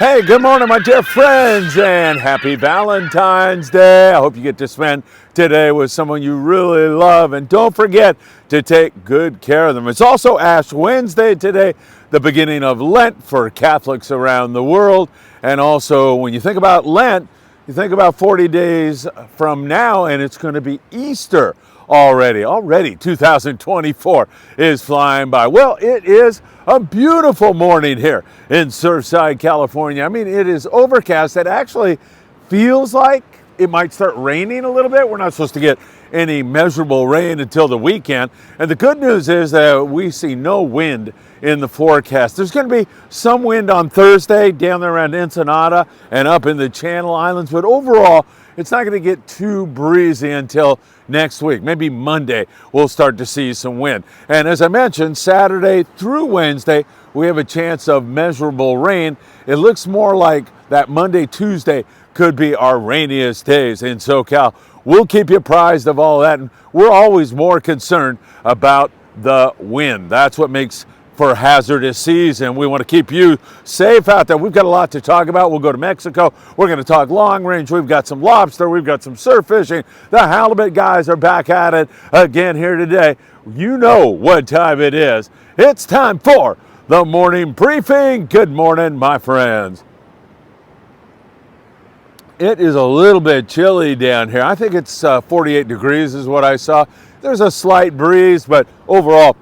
Hey, good morning, my dear friends, and happy Valentine's Day. I hope you get to spend today with someone you really love, and don't forget to take good care of them. It's also Ash Wednesday today, the beginning of Lent for Catholics around the world. And also, when you think about Lent, you think about 40 days from now, and it's going to be Easter already 2024 is flying by. Well, it is a beautiful morning here in Surfside, California. I mean, it is overcast. It actually feels like it might start raining a little bit. We're not supposed to get any measurable rain until the weekend. And the good news is that we see no wind in the forecast. There's going to be some wind on Thursday down there around Ensenada and up in the Channel Islands, but overall, it's not going to get too breezy until next week. Maybe Monday we'll start to see some wind. And as I mentioned, Saturday through Wednesday, we have a chance of measurable rain. It looks more like that Monday, Tuesday could be our rainiest days in SoCal. We'll keep you apprised of all that. And we're always more concerned about the wind. That's what makes for hazardous seas, and we want to keep you safe out there. We've got a lot to talk about. We'll go to Mexico. We're going to talk long range. We've got some lobster. We've got some surf fishing. The halibut guys are back at it again here today. You know what time it is. It's time for the morning briefing. Good morning, my friends. It is a little bit chilly down here. I think it's 48 degrees is what I saw. There's a slight breeze, but overall,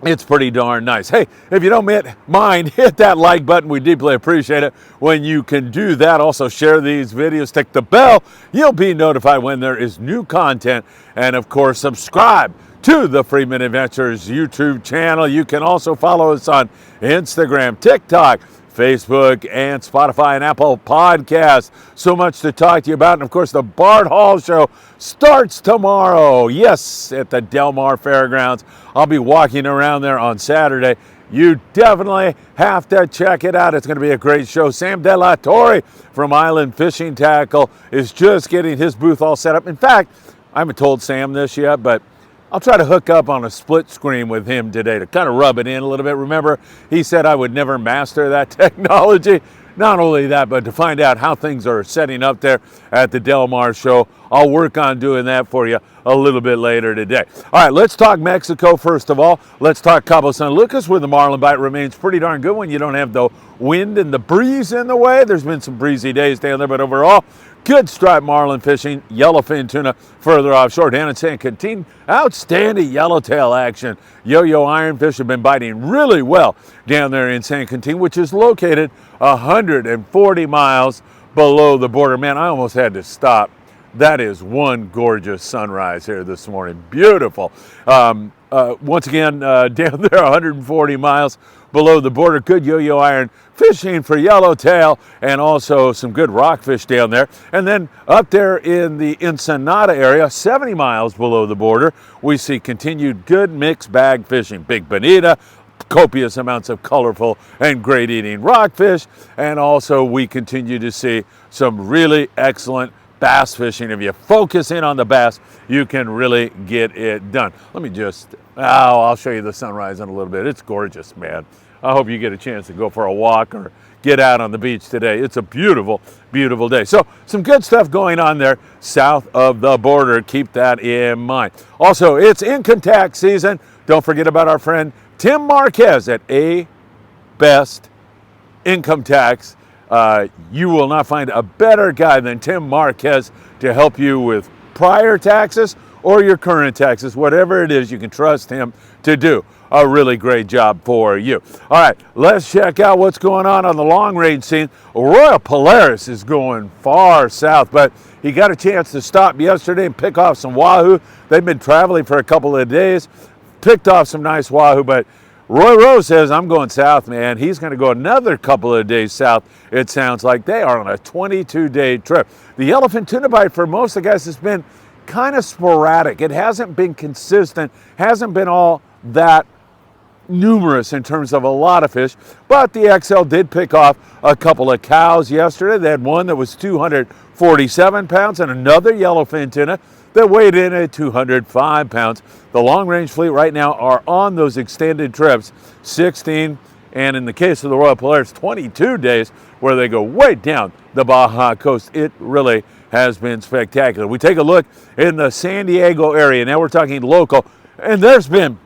it's pretty darn nice. Hey, if you don't mind, hit that like button. We deeply appreciate it when you can do that. Also, share these videos, tick the bell. You'll be notified when there is new content. And of course, subscribe to the Friedman Adventures YouTube channel. You can also follow us on Instagram, TikTok, Facebook, and Spotify and Apple Podcasts. So much to talk to you about. And of course, the Bart Hall Show starts tomorrow. Yes, at the Del Mar Fairgrounds. I'll be walking around there on Saturday. You definitely have to check it out. It's going to be a great show. Sam De La Torre from Island Fishing Tackle is just getting his booth all set up. In fact, I haven't told Sam this yet, but I'll try to hook up on a split screen with him today to kind of rub it in a little bit. Remember, he said I would never master that technology. Not only that, but to find out how things are setting up there at the Del Mar show. I'll work on doing that for you a little bit later today. All right, let's talk Mexico first of all. Let's talk Cabo San Lucas, where the marlin bite remains pretty darn good when you don't have the wind and the breeze in the way. There's been some breezy days down there, but overall, good striped marlin fishing, yellowfin tuna further offshore. Down in San Quintin, outstanding yellowtail action. Yo-yo ironfish have been biting really well down there in San Quintin, which is located 140 miles below the border. Man, I almost had to stop. That is one gorgeous sunrise here this morning. Beautiful. Once again, down there 140 miles below the border. Good yo-yo iron fishing for yellowtail and also some good rockfish down there. And then up there in the Ensenada area, 70 miles below the border, we see continued good mixed bag fishing. Big bonita, copious amounts of colorful and great eating rockfish. And also we continue to see some really excellent bass fishing. If you focus in on the bass, you can really get it done. Let me just, I'll show you the sunrise in a little bit. It's gorgeous, man. I hope you get a chance to go for a walk or get out on the beach today. It's a beautiful, beautiful day. So some good stuff going on there south of the border. Keep that in mind. Also, it's income tax season. Don't forget about our friend Tim Marquez at A Best Income Tax. You will not find a better guy than Tim Marquez to help you with prior taxes or your current taxes. Whatever it is, you can trust him to do a really great job for you. All right, let's check out what's going on the long range scene. Royal Polaris is going far south, but he got a chance to stop yesterday and pick off some wahoo. They've been traveling for a couple of days, picked off some nice wahoo, but Roy Rose says, I'm going south, man. He's going to go another couple of days south. It sounds like they are on a 22-day trip. The yellowfin tuna bite for most of the guys has been kind of sporadic. It hasn't been consistent, hasn't been all that numerous in terms of a lot of fish, but the XL did pick off a couple of cows yesterday. They had one that was 247 pounds and another yellowfin tuna that weighed in at 205 pounds. The long-range fleet right now are on those extended trips, 16, And in the case of the Royal Polaris, 22 days where they go way down the Baja coast. It really has been spectacular. We take a look in the San Diego area. Now we're talking local, and there's been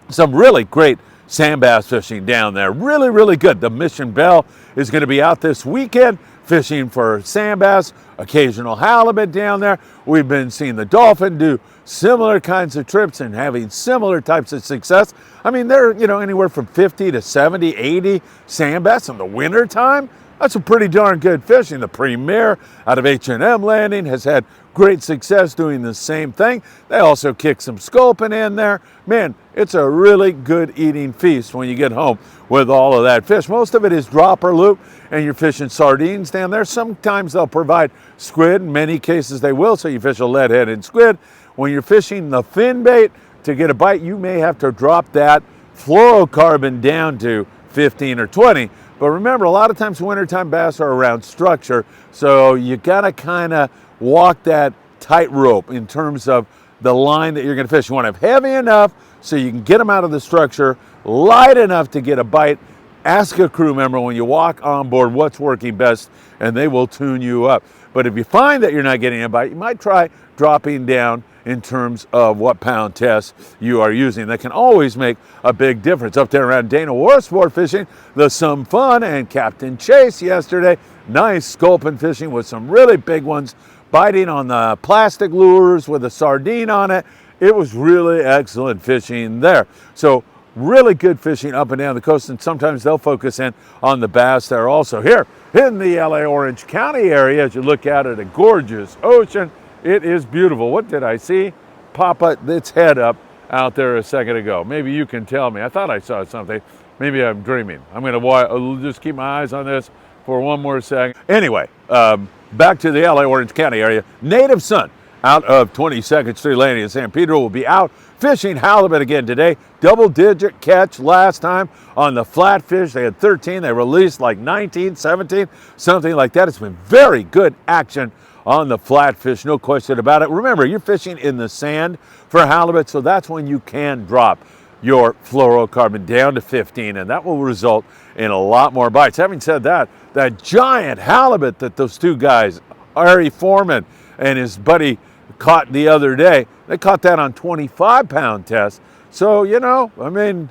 some really great sand bass fishing down there. Really, really good. The Mission Belle is going to be out this weekend fishing for sand bass, occasional halibut down there. We've been seeing the dolphin do similar kinds of trips and having similar types of success. I mean, they're, anywhere from 50 to 70, 80 sand bass in the winter time. That's a pretty darn good fishing. The Premier out of H&M Landing has had great success doing the same thing. They also kick some sculpin in there. Man, it's a really good eating feast when you get home with all of that fish. Most of it is dropper loop, and you're fishing sardines down there. Sometimes they'll provide squid. In many cases they will, so you fish a lead-headed squid. When you're fishing the fin bait to get a bite, you may have to drop that fluorocarbon down to 15 or 20. But remember, a lot of times wintertime bass are around structure, so you gotta kind of walk that tightrope in terms of the line that you're gonna fish. You wanna have heavy enough so you can get them out of the structure, light enough to get a bite. Ask a crew member when you walk on board what's working best, and they will tune you up. But if you find that you're not getting a bite, you might try dropping down in terms of what pound test you are using. That can always make a big difference. Up there around Dana Wharf Sport Fishing, the Some Fun and Captain Chase yesterday. Nice sculpin fishing with some really big ones, biting on the plastic lures with a sardine on it. It was really excellent fishing there. So really good fishing up and down the coast, and sometimes they'll focus in on the bass there also. Here in the LA Orange County area, as you look out at a gorgeous ocean, it is beautiful. What did I see pop its head up out there a second ago? Maybe you can tell me. I thought I saw something. Maybe I'm dreaming. I'm going to just keep my eyes on this for one more second. Anyway, back to the LA Orange County area. Native Son out of 22nd Street Landing in San Pedro will be out fishing halibut again today. Double-digit catch last time on the flatfish. They had 13. They released like 19, 17, something like that. It's been very good action on the flatfish, no question about it. Remember, you're fishing in the sand for halibut, so that's when you can drop your fluorocarbon down to 15, and that will result in a lot more bites. Having said that, that giant halibut that those two guys, Ari Foreman and his buddy, caught the other day, they caught that on 25-pound test. So, you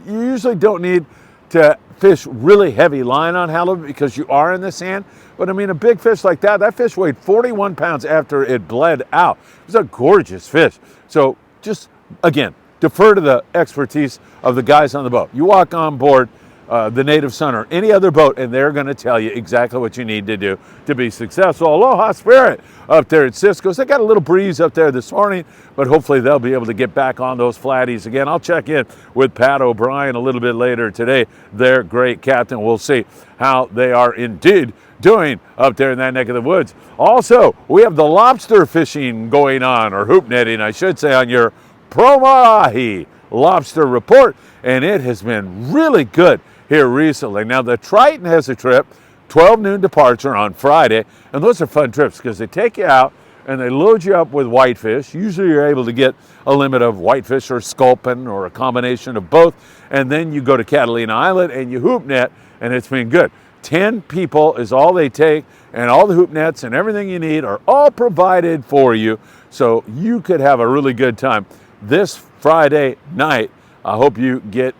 usually don't need to fish really heavy line on halibut because you are in the sand. But a big fish like that fish weighed 41 pounds after it bled out. It was a gorgeous fish. So just, again, defer to the expertise of the guys on the boat. You walk on board the Native Son or any other boat, and they're going to tell you exactly what you need to do to be successful. Aloha Spirit up there at Cisco's. They got a little breeze up there this morning, but hopefully they'll be able to get back on those flatties again. I'll check in with Pat O'Brien a little bit later today. Their great captain. We'll see how they are indeed doing up there in that neck of the woods. Also, we have the lobster fishing going on, or hoop netting, I should say, on your Promahi lobster report, and it has been really good here recently. Now, the Triton has a trip, 12 noon departure on Friday, and those are fun trips because they take you out and they load you up with whitefish. Usually you're able to get a limit of whitefish or sculpin or a combination of both, and then you go to Catalina Island and you hoop net, and it's been good. 10 people is all they take, and all the hoop nets and everything you need are all provided for you, so you could have a really good time this Friday night. I hope you get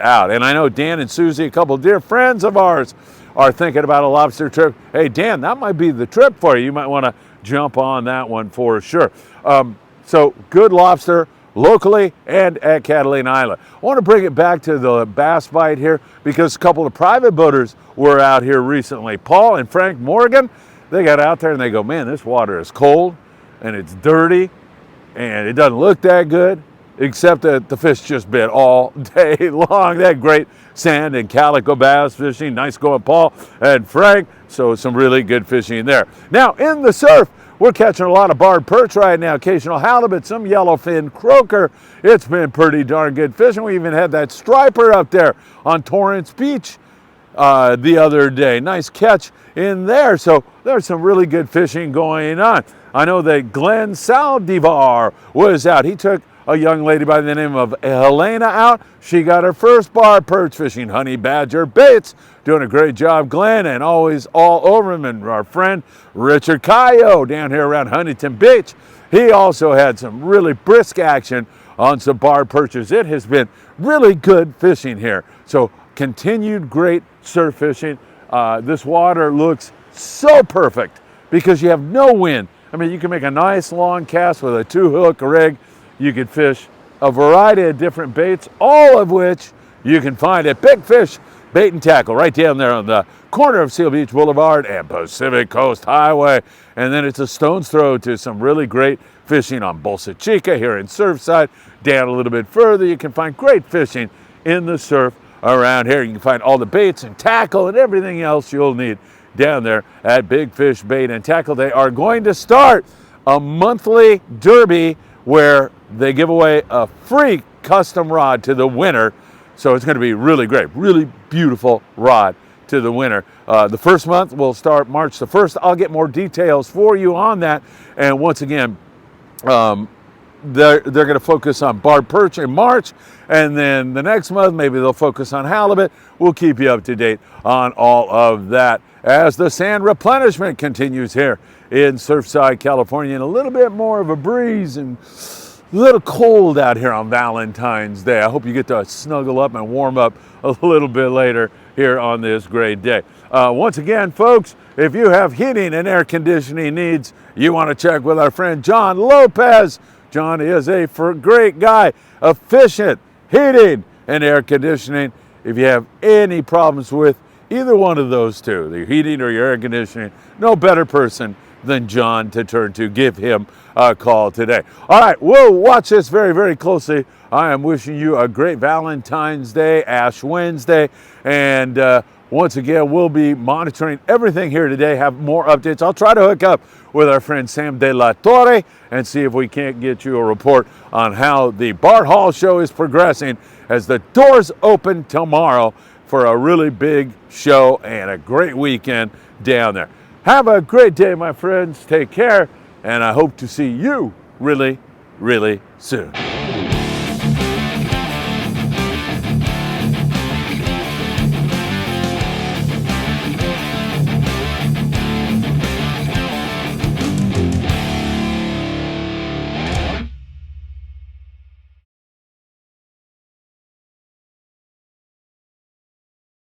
out. And I know Dan and Susie, a couple of dear friends of ours, are thinking about a lobster trip. Hey, Dan, that might be the trip for you. You might want to jump on that one for sure. So good lobster locally and at Catalina Island. I want to bring it back to the bass bite here because a couple of private boaters were out here recently. Paul and Frank Morgan, they got out there and they go, man, this water is cold and it's dirty and it doesn't look that good, except that the fish just bit all day long. They had great sand and calico bass fishing. Nice going, Paul and Frank. So some really good fishing there. Now, in the surf, we're catching a lot of barred perch right now, occasional halibut, some yellowfin croaker. It's been pretty darn good fishing. We even had that striper up there on Torrance Beach the other day. Nice catch in there. So there's some really good fishing going on. I know that Glenn Saldivar was out. He took a young lady by the name of Helena out. She got her first bar perch fishing honey badger baits. Doing a great job, Glenn, and always all over him. And our friend Richard Cayo down here around Huntington Beach. He also had some really brisk action on some bar perches. It has been really good fishing here. So continued great surf fishing. This water looks so perfect because you have no wind. I mean, you can make a nice long cast with a 2-hook rig. You can fish a variety of different baits, all of which you can find at Big Fish Bait and Tackle right down there on the corner of Seal Beach Boulevard and Pacific Coast Highway. And then it's a stone's throw to some really great fishing on Bolsa Chica here in Surfside. Down a little bit further, you can find great fishing in the surf around here. You can find all the baits and tackle and everything else you'll need down there at Big Fish Bait and Tackle. They are going to start a monthly derby where they give away a free custom rod to the winner. So it's going to be really great, really beautiful rod to the winner. The first month will start March the 1st. I'll get more details for you on that. And once again, they're going to focus on barred perch in March, and then the next month maybe they'll focus on halibut. We'll keep you up to date on all of that as the sand replenishment continues here in Surfside, California, and a little bit more of a breeze and a little cold out here on Valentine's Day. I hope you get to snuggle up and warm up a little bit later here on this great day. Once again, folks, if you have heating and air conditioning needs, you want to check with our friend John Lopez. John is a great guy, efficient heating and air conditioning. If you have any problems with either one of those two, the heating or your air conditioning, no better person than John to turn to. Give him a call today. All right, we'll watch this very, very closely. I am wishing you a great Valentine's Day, Ash Wednesday, and once again, we'll be monitoring everything here today, have more updates. I'll try to hook up with our friend Sam De La Torre and see if we can't get you a report on how the Bart Hall show is progressing as the doors open tomorrow for a really big show and a great weekend down there. Have a great day, my friends. Take care, and I hope to see you really, really soon.